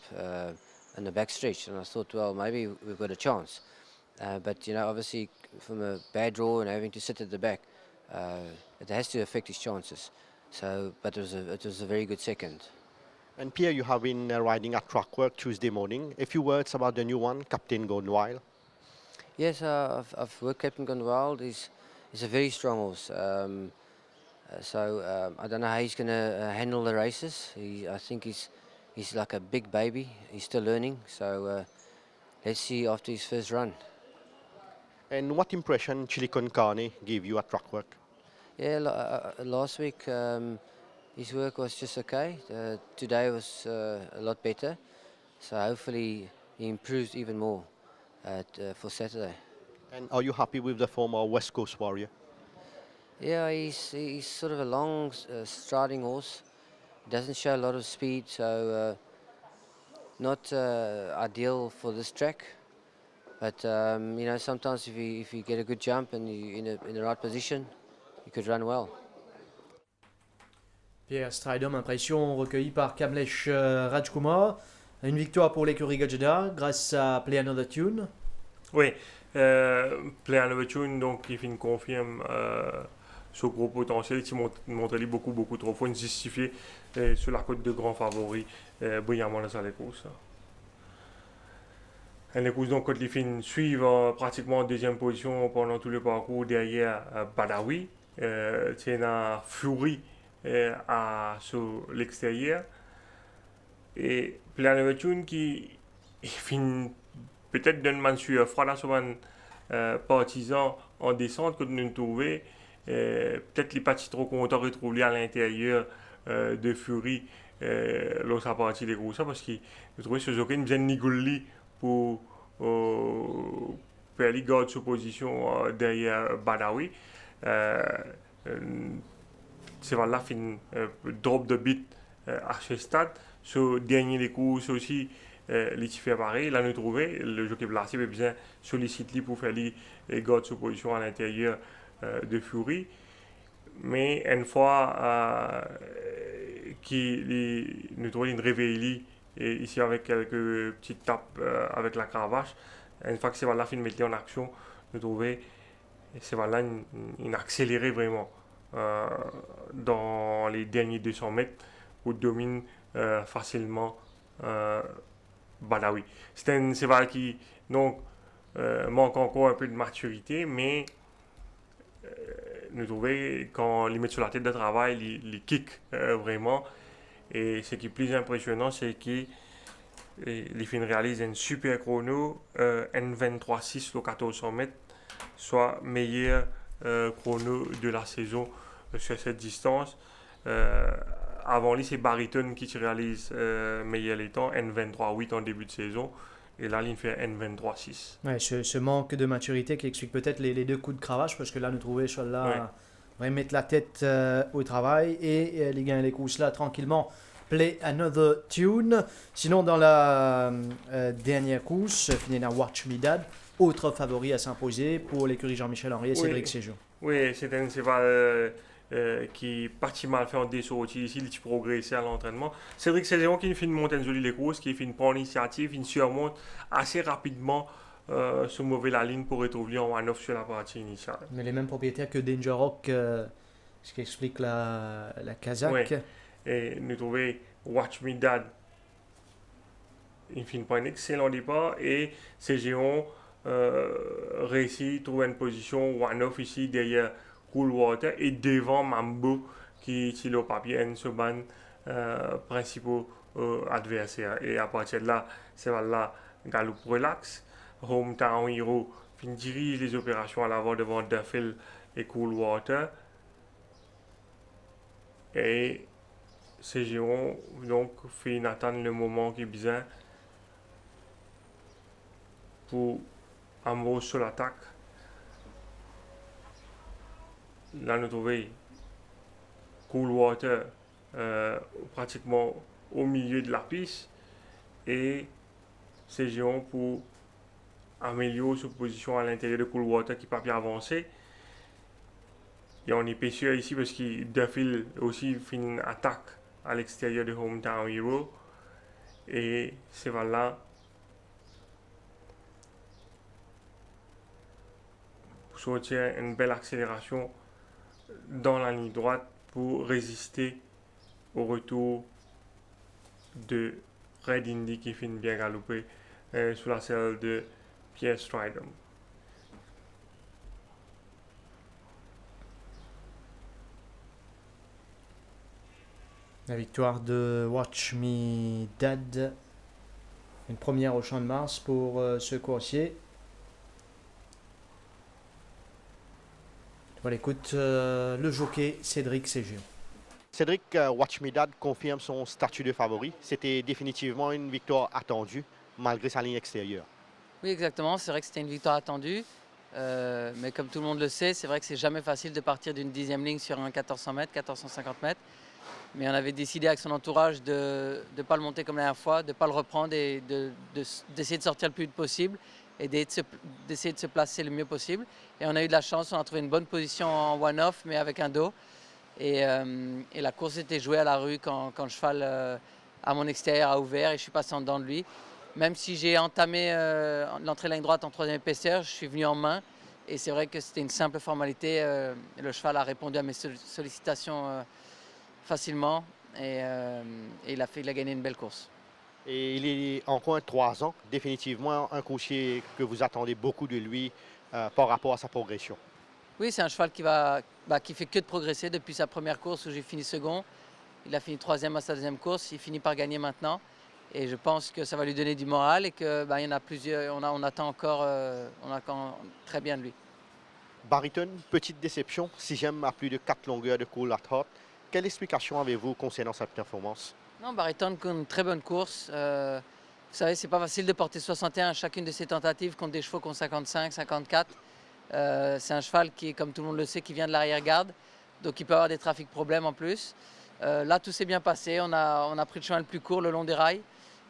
in the back stretch, and I thought, well, maybe we've got a chance. But obviously from a bad draw and having to sit at the back, it has to affect his chances. So, but it was a very good second. And Pierre, you have been riding at track work Tuesday morning. A few words about the new one, Captain Gone Wild. Yes, I've worked Captain Gone Wild. He's a very strong horse. So I don't know how he's going to handle the races. I think he's like a big baby. He's still learning. So let's see after his first run. And what impression Chili Con Carne gave you at track work? Yeah, last week his work was just okay. Today was a lot better. So hopefully he improves even more for Saturday. And are you happy with the former West Coast Warrior? Yeah, he's sort of a long striding horse. He doesn't show a lot of speed, so not ideal for this track. But sometimes if you get a good jump and you're in the right position, you could run well. Pierre Stridom, impression recueillie par Kamlesh Rajkumar. Une victoire pour l'écurie Gajada grâce à Play Another Tune. Oui, Play Another Tune, donc il confirme ce gros potentiel qui montre beaucoup trop fort, justifié sur la côte de grands favoris brillamment dans sa course. Les courses donc côte Lifin suivent pratiquement en deuxième position pendant tout le parcours derrière Badawi. C'est une Fury sur l'extérieur. Et Play Another Tune qui finit peut-être d'une mansure froide sur un partisan en descente que nous trouvons. Peut-être les pas trop contents de retrouver à l'intérieur de Fury lorsqu'à partir des courses parce qu'il trouvait ce jockey une bien nigoli pour aller garder sa position derrière Badawi. C'est voilà fin drop de bit à ce stade. Ce dernier des courses aussi les fait pareil. Là nous trouvons le jockey placé avait besoin solliciter pour faire garder sa position à l'intérieur de Fury. Mais une fois nous trouvons une réveillée et ici avec quelques petites tapes avec la cravache, une fois que c'est voilà fin de mettre en action, nous trouvons c'est voilà une accéléré vraiment dans les derniers 200 mètres où domine facilement Badawi. C'est un cheval qui donc manque encore un peu de maturité, mais nous trouvons quand il met sur la tête de travail, il kick vraiment. Et ce qui est plus impressionnant, c'est qu'il réalise un super chrono, N23.6 au 1400 mètres, soit meilleur chrono de la saison sur cette distance. Avant lui, c'est Bariton qui réalise meilleur les temps, N23.8 en début de saison. Et là, il fait N23.6. Ouais, ce manque de maturité qui explique peut-être les deux coups de cravache, parce que là, nous trouvons là va mettre la tête au travail et les gars et les courses là tranquillement. Play Another Tune. Sinon, dans la dernière course, Finena Watch Me Dad, autre favori à s'imposer pour l'écurie Jean-Michel Henry et Cédric Séjour. Oui, c'est un cheval qui est parti mal fait en dessous ici, il a progressé à l'entraînement. Cédric Séjour qui finit de monter une jolie les courses, qui finit de prendre l'initiative, il surmonte assez rapidement se mauvais la ligne pour retrouver en one-off sur la partie initiale. Mais les mêmes propriétaires que Danger Rock, ce qui explique la Kazakh. Oui. Et nous trouvons Watch Me Dad. Il finit par un excellent départ et Séjour réussit à trouver une position one-off ici derrière Coolwater et devant Mambo qui est le papier un se ban principaux adversaires. Et à partir de là, c'est là Gallup relax. Hometown Hero dirige les opérations à l'avant devant Duffield et Coolwater. Et Séjour donc fait attendre le moment qui est besoin pour Ambrose sur l'attaque. Là, nous trouvons Coolwater pratiquement au milieu de la piste et Séjour pour améliorer sa position à l'intérieur de Coolwater qui ne peut pas bien avancer. Et on est pécieux ici parce que Duffield aussi fait une attaque à l'extérieur de Hometown Hero. Et c'est là pour sortir une belle accélération dans la ligne droite pour résister au retour de Red Indy qui finit bien galoper sous la selle de Pierre Stridham. La victoire de Watch Me Dad. Une première au Champ de Mars pour ce coursier. Voilà, écoute le jockey Cédric Séjour. Cédric, Watch Me Dad confirme son statut de favori. C'était définitivement une victoire attendue malgré sa ligne extérieure. Oui, exactement. C'est vrai que c'était une victoire attendue. Mais comme tout le monde le sait, c'est vrai que c'est jamais facile de partir d'une 10e ligne sur un 1400 mètres, 1450 mètres. Mais on avait décidé avec son entourage de ne pas le monter comme la dernière fois, de ne pas le reprendre et d'essayer de sortir le plus vite possible et d'essayer de se placer le mieux possible. Et on a eu de la chance, on a trouvé une bonne position en one-off, mais avec un dos. Et la course était jouée à la rue quand le cheval à mon extérieur a ouvert et je suis passé en dedans de lui. Même si j'ai entamé l'entrée ligne droite en 3e épaisseur, je suis venu en main. Et c'est vrai que c'était une simple formalité. Le cheval a répondu à mes sollicitations facilement et il a gagné une belle course. Et il est encore 3 ans, définitivement un coursier que vous attendez beaucoup de lui par rapport à sa progression. Oui, c'est un cheval qui fait que de progresser depuis sa première course où j'ai fini second. Il a fini 3e à sa 2e course, il finit par gagner maintenant. Et je pense que ça va lui donner du moral et qu'il y en a plusieurs, on attend encore très bien de lui. Barryton, petite déception, 6e à plus de 4 longueurs de Cool at Heart. Quelle explication avez-vous concernant sa performance? Non, Barryton, une très bonne course. Vous savez, c'est pas facile de porter 61 à chacune de ses tentatives contre des chevaux qui ont 55, 54. C'est un cheval qui, comme tout le monde le sait, qui vient de l'arrière-garde. Donc il peut avoir des trafics problèmes en plus. Là, tout s'est bien passé. On a pris le chemin le plus court le long des rails.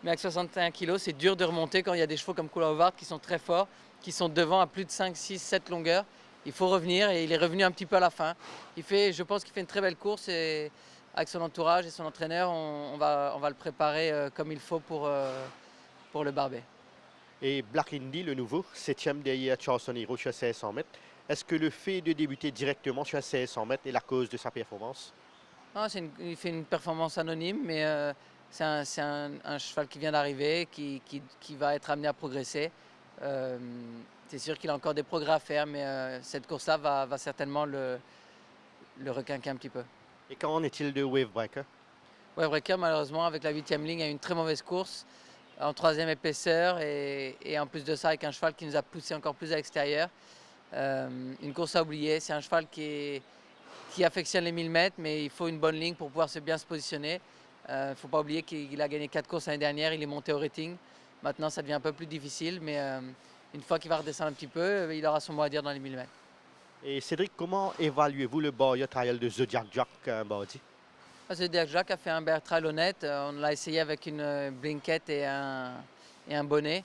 Mais avec 61 kg, c'est dur de remonter quand il y a des chevaux comme Cool Howard qui sont très forts, qui sont devant à plus de 5, 6, 7 longueurs. Il faut revenir et il est revenu un petit peu à la fin. Je pense qu'il fait une très belle course et avec son entourage et son entraîneur, on va le préparer comme il faut pour le Barbet. Et Black Indy, le nouveau, 7e derrière Charleston Hero sur 1600 mètres. Est-ce que le fait de débuter directement sur 1600 mètres est la cause de sa performance? Non, il fait une performance anonyme, mais c'est un cheval qui vient d'arriver, qui va être amené à progresser. C'est sûr qu'il a encore des progrès à faire, mais cette course-là va certainement le requinquer un petit peu. Et qu'en est-il de Wavebreaker? Wavebreaker, malheureusement, avec la 8e ligne, a eu une très mauvaise course en 3e épaisseur et en plus de ça, avec un cheval qui nous a poussé encore plus à l'extérieur. Une course à oublier. C'est un cheval qui affectionne les 1000 mètres, mais il faut une bonne ligne pour pouvoir bien se positionner. Il ne faut pas oublier qu'il a gagné 4 courses l'année dernière, il est monté au rating. Maintenant, ça devient un peu plus difficile, mais une fois qu'il va redescendre un petit peu, il aura son mot à dire dans les 1000 mètres. Et Cédric, comment évaluez-vous le barrier trial de Zodiac Jack mardi? Zodiac Jack a fait un bear trial honnête. On l'a essayé avec une blinket et un bonnet.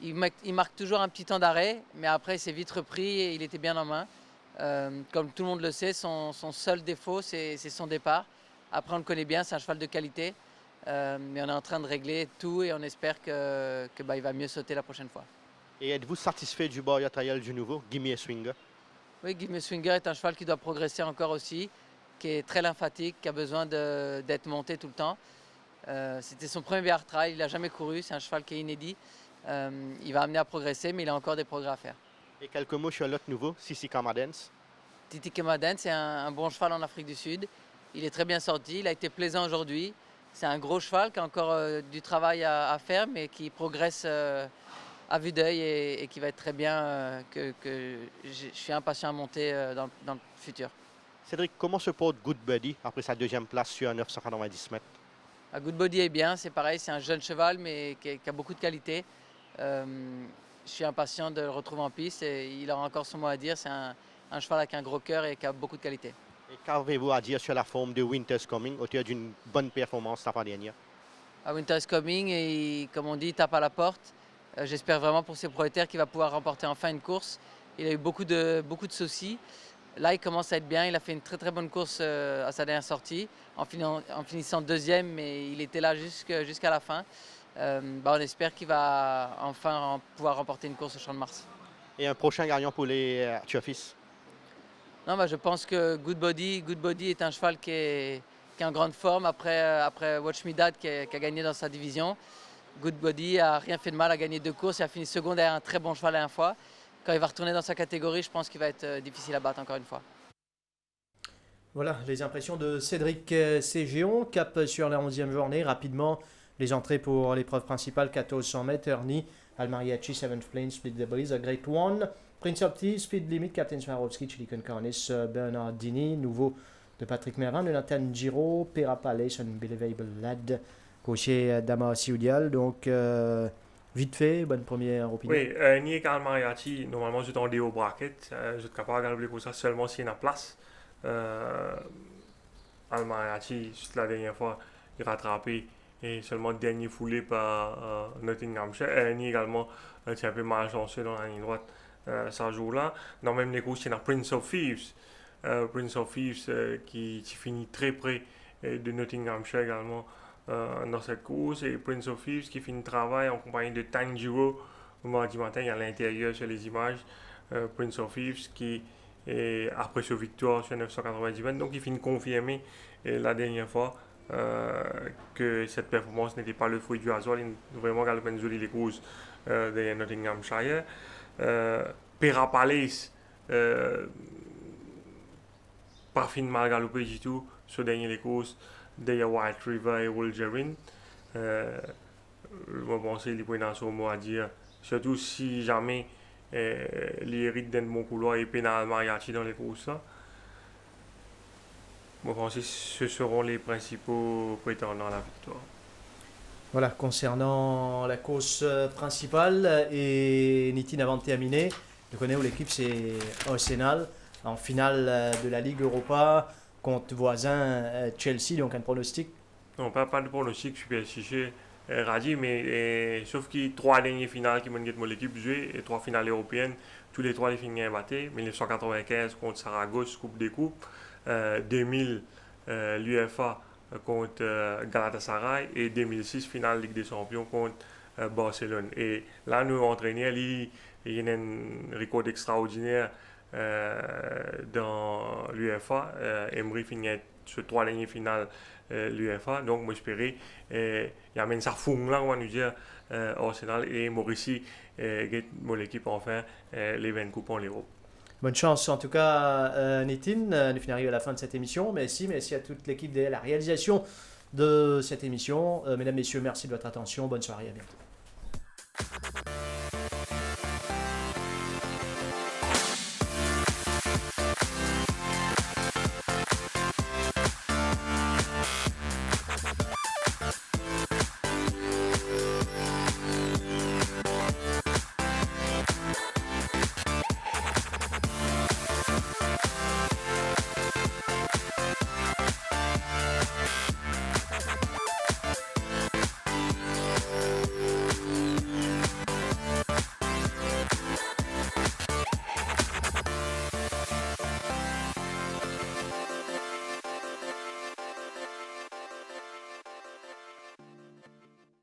Il marque toujours un petit temps d'arrêt, mais après il s'est vite repris et il était bien en main. Comme tout le monde le sait, son seul défaut, c'est son départ. Après, on le connaît bien, c'est un cheval de qualité. Mais on est en train de régler tout et on espère qu'il va mieux sauter la prochaine fois. Et êtes-vous satisfait du barrier trial du nouveau, Gimme Swinger? Oui, Gimme Swinger est un cheval qui doit progresser encore aussi, qui est très lymphatique, qui a besoin d'être monté tout le temps. C'était son premier bear trial, il n'a jamais couru, c'est un cheval qui est inédit. Il va amener à progresser, mais il a encore des progrès à faire. Et quelques mots sur l'autre nouveau, Sissi Kamadens. Titi Kemaden, c'est un bon cheval en Afrique du Sud. Il est très bien sorti, il a été plaisant aujourd'hui. C'est un gros cheval qui a encore du travail à faire, mais qui progresse à vue d'œil et qui va être très bien, que je suis impatient à monter dans le futur. Cédric, comment se porte Good Buddy après sa deuxième place sur 990 mètres? Good Body est bien, c'est pareil, c'est un jeune cheval, mais qui a beaucoup de qualité. Je suis impatient de le retrouver en piste et il aura encore son mot à dire. C'est un cheval avec un gros cœur et qui a beaucoup de qualité. Et qu'avez-vous à dire sur la forme de Winter's Coming, auteur d'une bonne performance la fois dernière? Winter's Coming, et comme on dit, il tape à la porte. J'espère vraiment pour ses propriétaires qu'il va pouvoir remporter enfin une course. Il a eu beaucoup de soucis. Là, il commence à être bien. Il a fait une très très bonne course à sa dernière sortie, en finissant deuxième, mais il était là jusqu'à la fin. On espère qu'il va enfin pouvoir remporter une course au Champ de Mars. Et un prochain gagnant pour les Trophies? Non, je pense que Good Body est un cheval qui est en grande forme après Watch Me Dad qui a gagné dans sa division. Good Body a rien fait de mal à gagner 2 courses. Il a fini second derrière un très bon cheval la dernière fois. Quand il va retourner dans sa catégorie, je pense qu'il va être difficile à battre encore une fois. Voilà les impressions de Cédric Ségéon. Cap sur la 11e journée. Rapidement, les entrées pour l'épreuve principale, 1400 mètres. Ernie, Almariachi, Seventh Plane, Split the Breeze, A Great One. Prince of Tea, Speed Limit, Captain Swarovski, Chilicon Cornish, Bernardini. Nouveau de Patrick Mervin, de Nathan Giraud, Pera Palace, Unbelievable Lad, coaché Damas Youdial. Donc, vite fait, bonne première opinion. Oui, ni et Karl Mariachi, normalement, je suis en au bracket. Je suis capable de regarder ça seulement s'il y a une place. Al Mariachi, la dernière fois, il a rattrapé et seulement dernier foulé par Nottinghamshire. Ni également, c'est un peu malchanceux dans la ligne droite ce jour-là. Dans même les courses, il y a Prince of Thieves. Prince of Thieves qui finit très près de Nottinghamshire également dans cette course. Et Prince of Thieves qui finit le travail en compagnie de Tanjiro mardi matin. Il y a à l'intérieur sur les images. Prince of Thieves qui et après sa victoire sur 990 mètres, donc il finit confirmer la dernière fois que cette performance n'était pas le fruit du hasard. Il a vraiment galopé une jolie course de Nottinghamshire. Pera Palace, pas fin mal galopé du tout sur les dernières courses de White River et Wolverine. Je pense qu'il y a un mot à dire, surtout si jamais l'hérite d'un bon couloir et pénal Mariachi dans les courses. Je pense que ce seront les principaux prétendants à la victoire. Voilà, concernant la course principale, et Nitin avant de terminer, je connais où l'équipe c'est Arsenal en finale de la Ligue Europa contre voisin Chelsea, donc un pronostic? Non, pas de pronostic, super chiché. Radis, mais sauf qu'il y a 3 dernières finales qui m'ont dit que l'équipe jouait, et 3 finales européennes, tous les 3 les finales battues. 1995 contre Saragosse, Coupe des Coupes, 2000 l'UEFA contre Galatasaray et 2006 finale Ligue des Champions contre Barcelone. Et là, nous entraîneurs, il y a un record extraordinaire dans l'UEFA. Emery finit sur 3 dernières finales l'UEFA, donc moi j'espérais il y a même ça fond là on va nous dire Arsenal et Mauricie mon équipe enfin les 20 coupes en l'Europe. Bonne chance en tout cas Nitin, nous finissons à la fin de cette émission. Merci à toute l'équipe de la réalisation de cette émission. Mesdames, messieurs, merci de votre attention, bonne soirée, à bientôt.